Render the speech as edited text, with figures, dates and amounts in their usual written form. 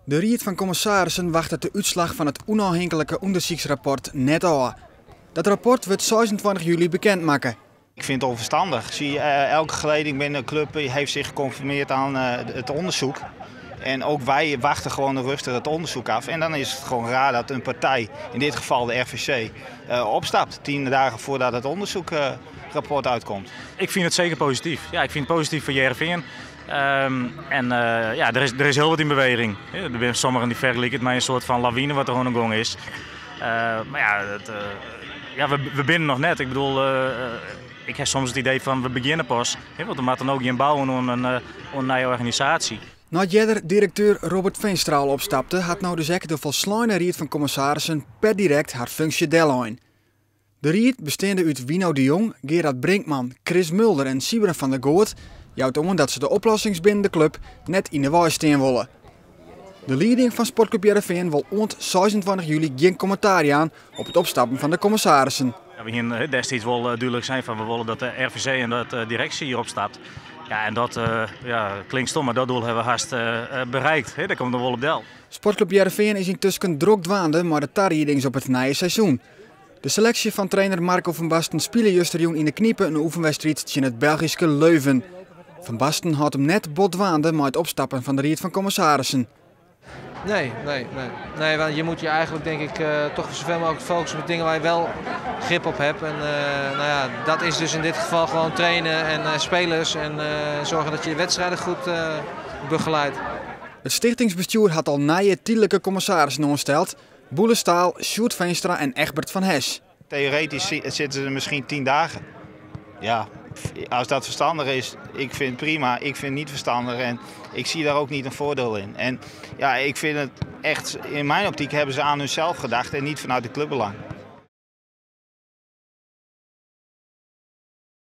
De Raad van Commissarissen wacht op de uitslag van het onafhankelijke onderzoeksrapport net af. Dat rapport wordt 26 juli bekendmaken. Ik vind het onverstandig. Zie, elke geleding binnen de club heeft zich geconformeerd aan het onderzoek. En ook wij wachten gewoon rustig het onderzoek af. En dan is het gewoon raar dat een partij, in dit geval de RVC, opstapt 10 dagen voordat het onderzoekrapport uitkomt. Ik vind het zeker positief. Ja, ik vind het positief voor JRVN. Er is heel wat in beweging. Er zijn sommigen die vergelijken het met een soort van lawine wat er gewoon een gang is. We binnen nog net. Ik bedoel, ik heb soms het idee van we beginnen pas. Want we moeten ook in bouwen aan een nieuwe organisatie. Nadat directeur Robert Veenstraal opstapte, had nou dus de volslagen Raad van Commissarissen per direct haar functie deadline. De Raad, bestaande uit Wino de Jong, Gerard Brinkman, Chris Mulder en Sybren van der Goort, jouwt om dat ze de oplossings binnen de club net in de waai staan willen. De leiding van Sportclub JRVN wil ont 26 juli geen commentaar aan op het opstappen van de commissarissen. Ja, we gaan destijds wel duidelijk zijn van we willen dat de RVC en dat de directie hier opstapt. Ja, en dat klinkt stom, maar dat doel hebben we haast bereikt. Daar komt er wel op del. Sportclub JRVN is intussen druk dwaande, maar de tarriedings op het nieuwe seizoen. De selectie van trainer Marco van Basten speelde justerjoen in de kniepen een oefenwedstrijd in het Belgische Leuven. Van Basten had hem net botwaande met het opstappen van de Raad van Commissarissen. Nee, want je moet je eigenlijk denk ik toch zoveel mogelijk focussen op dingen waar je wel grip op hebt. En dat is dus in dit geval gewoon trainen en spelers en zorgen dat je de wedstrijden goed begeleidt. Het stichtingsbestuur had al nieuwe tijdelijke commissarissen aangesteld: Boele Staal, Sjoerd Veenstra en Egbert van Hes. Theoretisch zitten ze misschien 10 dagen. Ja, als dat verstandig is, ik vind het prima. Ik vind het niet verstandig en ik zie daar ook niet een voordeel in. En ja, ik vind het echt, in mijn optiek hebben ze aan hunzelf gedacht en niet vanuit de clubbelang.